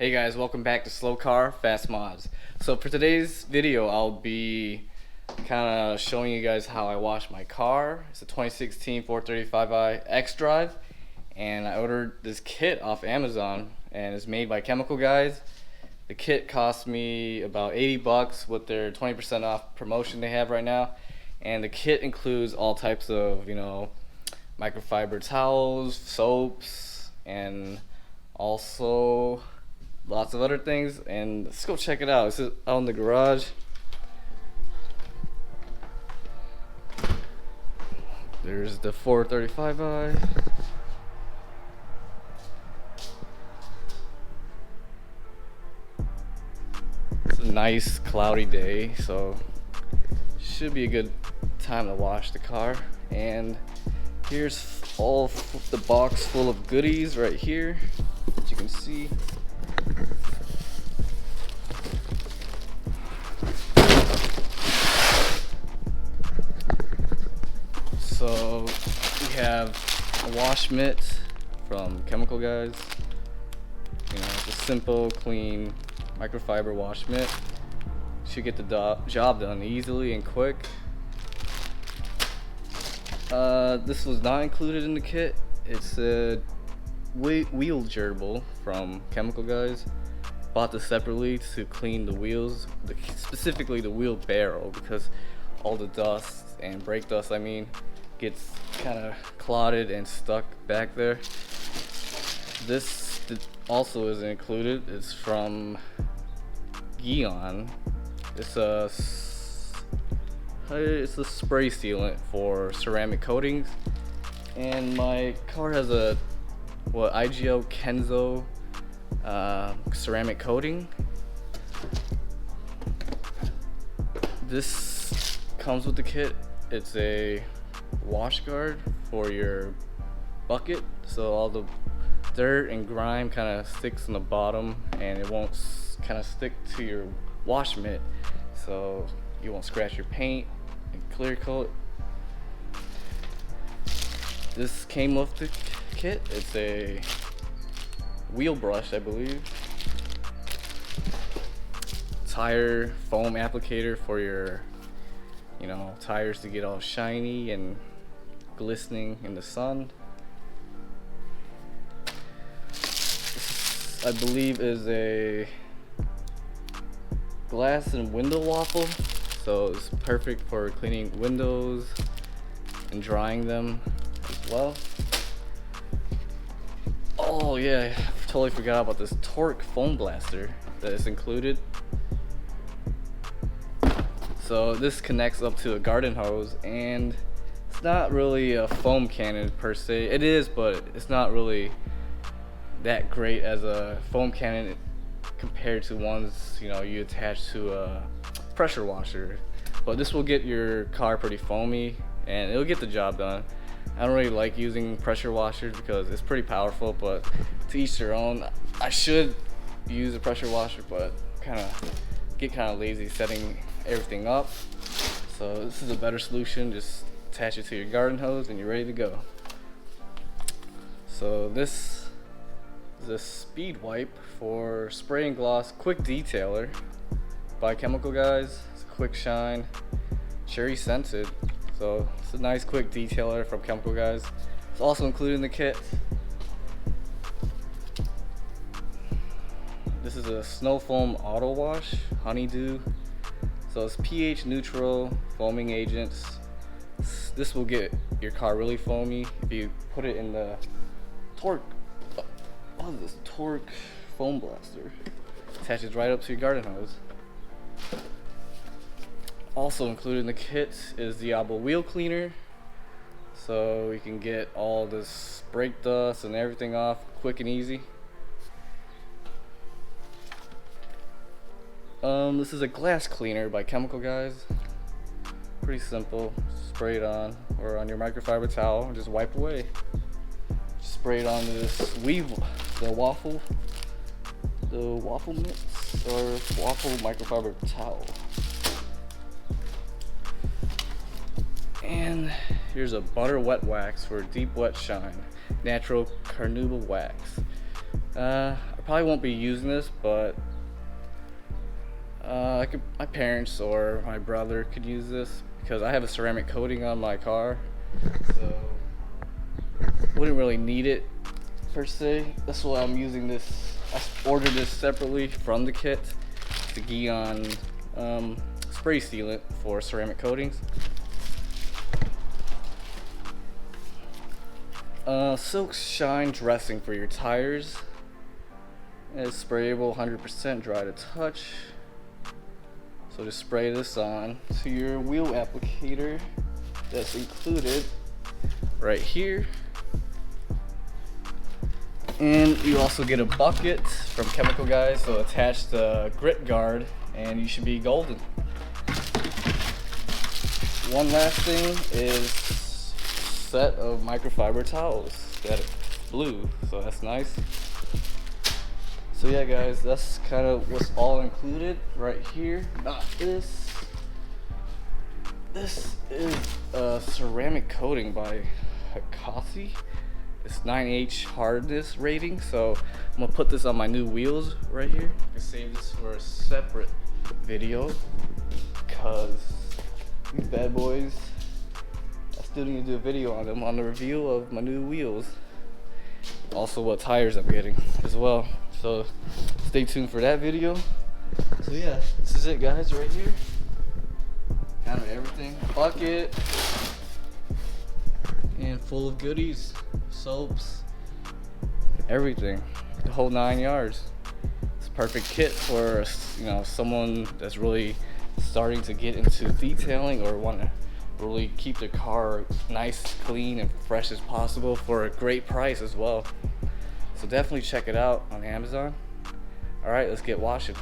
Hey guys, welcome back to Slow Car Fast Mods. So for today's video, I'll be kind of showing you guys how I wash my car. It's a 2016 435i xDrive, and I ordered this kit off Amazon, and it's made by Chemical Guys. The kit cost me about 80 bucks with their 20% off promotion they have right now, and the kit includes all types of, microfiber towels, soaps, and also lots of other things. And let's go check it out. This is out in the garage. There's the 435i. It's a nice cloudy day, so should be a good time to wash the car. And here's all the box full of goodies right here, as you can see. So we have a wash mitt from Chemical Guys. It's a simple, clean microfiber wash mitt. Should get the job done easily and quick. This was not included in the kit. It's a wheel gerbil from Chemical Guys. Bought this separately to clean the wheels, specifically the wheel barrel, because all the dust and brake dust, gets kind of clotted and stuck back there. This also isn't included. It's from Gyeon. It's a spray sealant for ceramic coatings, and my car has a IGL Kenzo ceramic coating. This comes with the kit. It's a wash guard for your bucket, so all the dirt and grime kind of sticks in the bottom, and it won't kind of stick to your wash mitt, so you won't scratch your paint and clear coat. This came with the kit. It's a wheel brush, I believe. Tire foam applicator for your tires to get all shiny and glistening in the sun. This, I believe, is a glass and window waffle, so it's perfect for cleaning windows and drying them as well. Oh yeah, I totally forgot about this Torque foam blaster that is included. So this connects up to a garden hose, and it's not really a foam cannon per se. It is, but it's not really that great as a foam cannon compared to ones you attach to a pressure washer. But this will get your car pretty foamy, and it'll get the job done. I don't really like using pressure washers because it's pretty powerful, but to each their own. I should use a pressure washer, but get kind of lazy setting everything up. So this is a better solution. Just attach it to your garden hose and you're ready to go. So this is a speed wipe for spray and gloss quick detailer by Chemical Guys. It's a quick shine, cherry scented. So it's a nice quick detailer from Chemical Guys. It's also included in the kit. This is a snow foam auto wash, honeydew. So it's pH neutral foaming agents. This will get your car really foamy if you put it in the Torque. What is this? Torque foam blaster. Attaches right up to your garden hose. Also included in the kit is Diablo wheel cleaner, so you can get all this brake dust and everything off quick and easy. This is a glass cleaner by Chemical Guys. Pretty simple. Spray it on, or on your microfiber towel, and just wipe away. Spray it onto this the waffle mitts, or waffle microfiber towel. And here's a butter wet wax for deep wet shine, natural carnauba wax. I I probably won't be using this, but my parents or my brother could use this because I have a ceramic coating on my car, so wouldn't really need it per se. That's why I'm using this. I ordered this separately from the kit, the Gyeon spray sealant for ceramic coatings. Silk Shine dressing for your tires. It's sprayable, 100% dry to touch. So just spray this on to your wheel applicator that's included right here. And you also get a bucket from Chemical Guys, so attach the grit guard and you should be golden. One last thing is set of microfiber towels that are blue, so that's nice. So yeah guys, that's kind of what's all included right here. Not this. This is a ceramic coating by Hikasi. It's 9H hardness rating, so I'm gonna put this on my new wheels right here. I can save this for a separate video because these bad boys, I still need to do a video on them, on the review of my new wheels. Also what tires I'm getting as well. So stay tuned for that video. So yeah, this is it guys right here. Kind of everything. Bucket. And full of goodies. Soaps. Everything. The whole 9 yards. It's a perfect kit for, you know, someone that's really starting to get into detailing or want to really keep their car nice, clean, and fresh as possible for a great price as well. So definitely check it out on Amazon. Alright, let's get washing.